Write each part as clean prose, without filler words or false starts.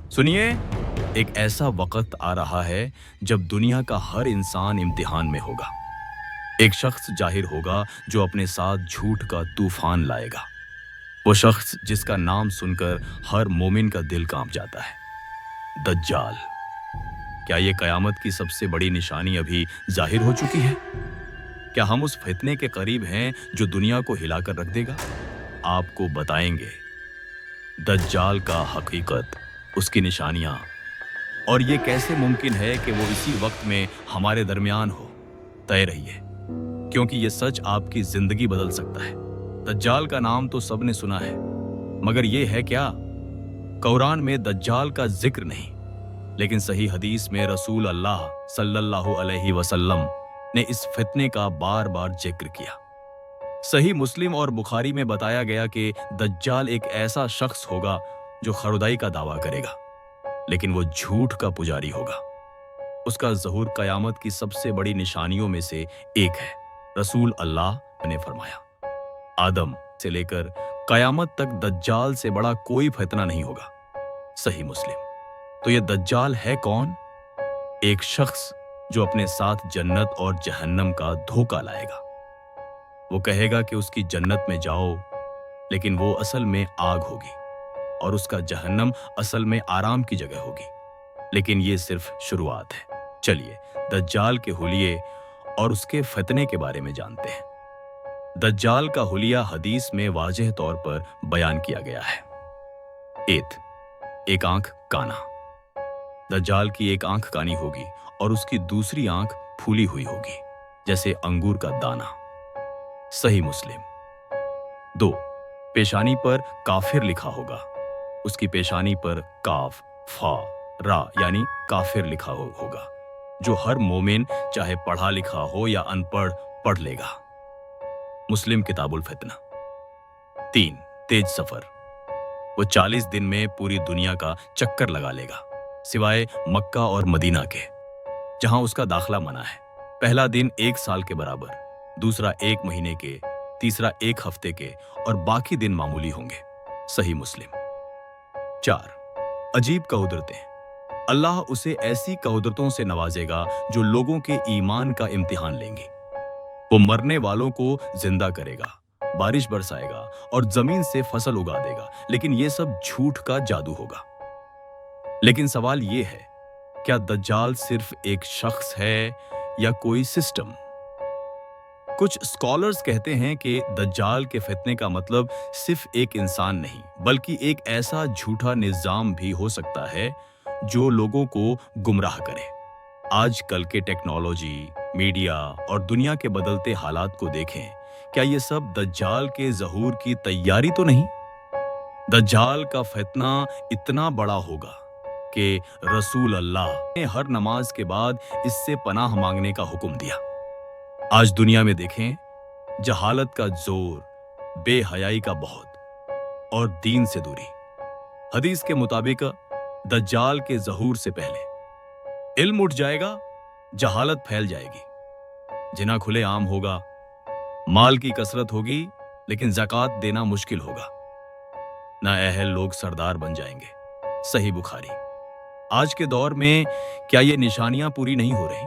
सुनिए, एक ऐसा वक्त आ रहा है जब दुनिया का हर इंसान इम्तिहान में होगा। एक शख्स जाहिर होगा जो अपने साथ झूठ का तूफान लाएगा। वो शख्स जिसका नाम सुनकर हर मोमिन का दिल कांप जाता है, दज्जाल। क्या ये कयामत की सबसे बड़ी निशानी अभी जाहिर हो चुकी है? क्या हम उस फितने के करीब हैं जो दुनिया को हिलाकर रख देगा? आपको बताएंगे दज्जाल का हकीकत, उसकी निशानियां, और ये कैसे मुमकिन है कि वो इसी वक्त में हमारे दरमियान हो। तय रहिए, क्योंकि ये सच आपकी जिंदगी बदल सकता है। दज्जाल का नाम तो सबने सुना है, मगर ये है क्या? कुरान में दज्जाल का जिक्र नहीं, लेकिन सही हदीस में रसूल अल्लाह सल्लल्लाहु अलैहि वसल्लम ने इस फितने का बार बार जिक्र किया। सही मुस्लिम और बुखारी में बताया गया कि दज्जाल एक ऐसा शख्स होगा जो खुदाई का दावा करेगा, लेकिन वो झूठ का पुजारी होगा। उसका ज़हूर कयामत की सबसे बड़ी निशानियों में से एक है। रसूल अल्लाह ने फरमाया, आदम से लेकर कयामत तक दज्जाल से बड़ा कोई फितना नहीं होगा। सही मुस्लिम। तो ये दज्जाल है कौन? एक शख्स जो अपने साथ जन्नत और जहन्नम का धोखा लाएगा। वो कहेगा कि उसकी जन्नत में जाओ, लेकिन वो असल में आग होगी, और उसका जहन्नम असल में आराम की जगह होगी। लेकिन ये सिर्फ शुरुआत है। चलिए दज्जाल के हुलिये और उसके फितने के बारे में जानते हैं। दज्जाल का हुलिया हदीस में वाज़ेह तौर पर बयान किया गया है। एक आंख काना। दज्जाल की एक आंख कानी होगी और उसकी दूसरी आंख फूली हुई होगी, जैसे अंगूर का दाना। सही मुस्लिम। 2, पेशानी पर काफिर लिखा होगा। उसकी पेशानी पर काफ, फा, रा यानी काफिर लिखा होगा, जो हर मोमिन चाहे पढ़ा लिखा हो या अनपढ़ पढ़ लेगा। मुस्लिम किताबुल फितना। 3, तेज सफर। वो 40 दिन में पूरी दुनिया का चक्कर लगा लेगा, सिवाय मक्का और मदीना के, जहां उसका दाखला मना है। पहला दिन 1 साल के बराबर, दूसरा 1 महीने के, तीसरा 1 हफ्ते के, और बाकी दिन मामूली होंगे। सही मुस्लिम। 4, अजीब कहुदरतें। अल्लाह उसे ऐसी कहुदरतों से नवाजेगा जो लोगों के ईमान का इम्तिहान लेंगी। वो मरने वालों को जिंदा करेगा, बारिश बरसाएगा और जमीन से फसल उगा देगा, लेकिन ये सब झूठ का जादू होगा। लेकिन सवाल ये है, क्या दज्जाल सिर्फ एक शख्स है या कोई सिस्टम? कुछ स्कॉलर्स कहते हैं कि दज्जाल के फितने का मतलब सिर्फ एक इंसान नहीं, बल्कि एक ऐसा झूठा निजाम भी हो सकता है जो लोगों को गुमराह करे। आजकल के टेक्नोलॉजी, मीडिया और दुनिया के बदलते हालात को देखें, क्या ये सब दज्जाल के ज़हूर की तैयारी तो नहीं? दज्जाल का फितना इतना बड़ा होगा कि रसूल अल्लाह ने हर नमाज के बाद इससे पनाह मांगने का हुक्म दिया। आज दुनिया में देखें, जहालत का जोर, बेहयाई का बहुत, और दीन से दूरी। हदीस के मुताबिक दज्जाल के ज़हूर से पहले इल्म उठ जाएगा, जहालत फैल जाएगी, जिना खुले आम होगा, माल की कसरत होगी, लेकिन ज़कात देना मुश्किल होगा, ना अहल लोग सरदार बन जाएंगे। सही बुखारी। आज के दौर में क्या ये निशानियां पूरी नहीं हो रही?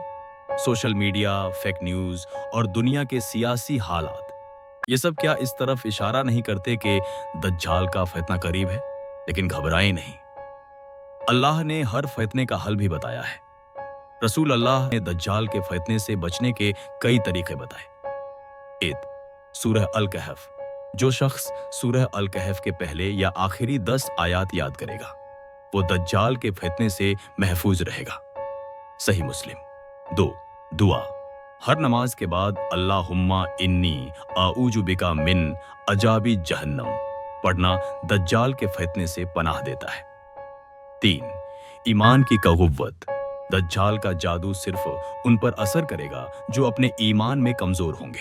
सोशल मीडिया, फेक न्यूज़ और दुनिया के सियासी हालात, ये सब क्या इस तरफ इशारा नहीं करते कि दज्जाल का फितना करीब है? लेकिन घबराएं नहीं, अल्लाह ने हर फितने का हल भी बताया है। रसूल अल्लाह ने दज्जाल के फितने से बचने के कई तरीके बताए। 1, सूरह अल कहफ। जो शख्स सूरह अल कहफ के पहले या आखिरी 10 आयात याद करेगा, वो दज्जाल के फितने से महफूज रहेगा। सही मुस्लिम। 2, दुआ। हर नमाज के बाद अल्लाहुम्मा इन्नी आऊजु बिका मिन अजाबी जहन्नम पढ़ना दज्जाल के फितने से पनाह देता है। 3, ईमान की कव्वत। दज्जाल का जादू सिर्फ उन पर असर करेगा जो अपने ईमान में कमजोर होंगे।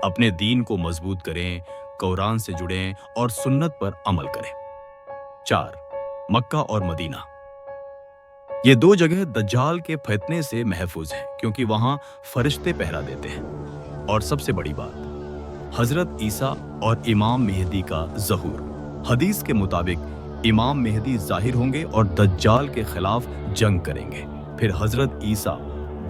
अपने दीन को मजबूत करें, कुरान से जुड़ें और सुन्नत पर अमल करें। 4, मक्का और मदीना। ये 2 जगह दज्जाल के फितने से महफूज हैं, क्योंकि वहां फरिश्ते पहरा देते हैं। और सबसे बड़ी बात, हजरत ईसा और इमाम मेहदी का ज़हूर। हदीस के मुताबिक इमाम मेहदी जाहिर होंगे और दज्जाल के खिलाफ जंग करेंगे। फिर हजरत ईसा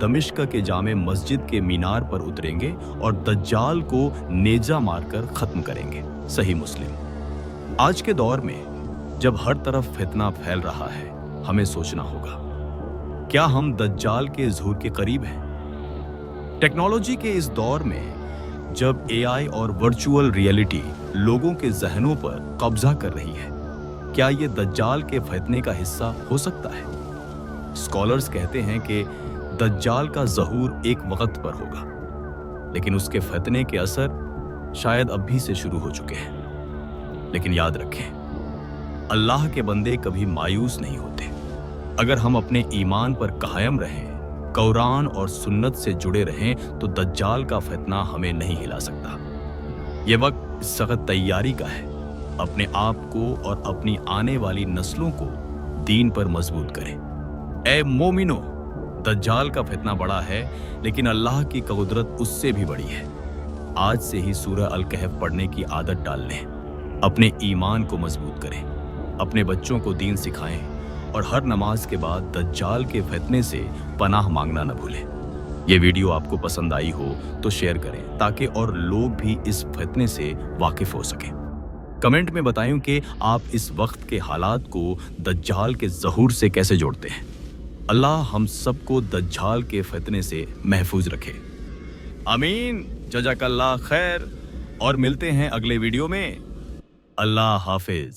दमिश्क के जामे मस्जिद के मीनार पर उतरेंगे और दज्जाल को नेजा मारकर खत्म करेंगे। सही मुस्लिम। आज के दौर में जब हर तरफ फितना फैल रहा है, हमें सोचना होगा, क्या हम दज्जाल के ज़हूर के करीब हैं? टेक्नोलॉजी के इस दौर में जब एआई और वर्चुअल रियलिटी लोगों के जहनों पर कब्जा कर रही है, क्या ये दज्जाल के फितने का हिस्सा हो सकता है? स्कॉलर्स कहते हैं कि दज्जाल का ज़हूर एक वक्त पर होगा, लेकिन उसके फितने के असर शायद अब भी से शुरू हो चुके हैं। लेकिन याद रखें, अल्लाह के बंदे कभी मायूस नहीं होते। अगर हम अपने ईमान पर कायम रहें, कुरान और सुन्नत से जुड़े रहें, तो दज्जाल का फितना हमें नहीं हिला सकता। ये वक्त सख्त तैयारी का है। अपने आप को और अपनी आने वाली नस्लों को दीन पर मजबूत करें। ए मोमिनो, दज्जाल का फितना बड़ा है, लेकिन अल्लाह की कुदरत उससे भी बड़ी है। आज से ही सूरह अल कहफ पढ़ने की आदत डाल लें। अपने ईमान को मजबूत करें, अपने बच्चों को दीन सिखाएं और हर नमाज के बाद दज्जाल के फितने से पनाह मांगना न भूलें। ये वीडियो आपको पसंद आई हो तो शेयर करें, ताकि और लोग भी इस फितने से वाकिफ हो सकें। कमेंट में बताएं कि आप इस वक्त के हालात को दज्जाल के ज़हूर से कैसे जोड़ते हैं। अल्लाह हम सबको दज्जाल के फितने से महफूज रखे। आमीन। जज़ाकल्लाह खैर, और मिलते हैं अगले वीडियो में। अल्लाह हाफिज।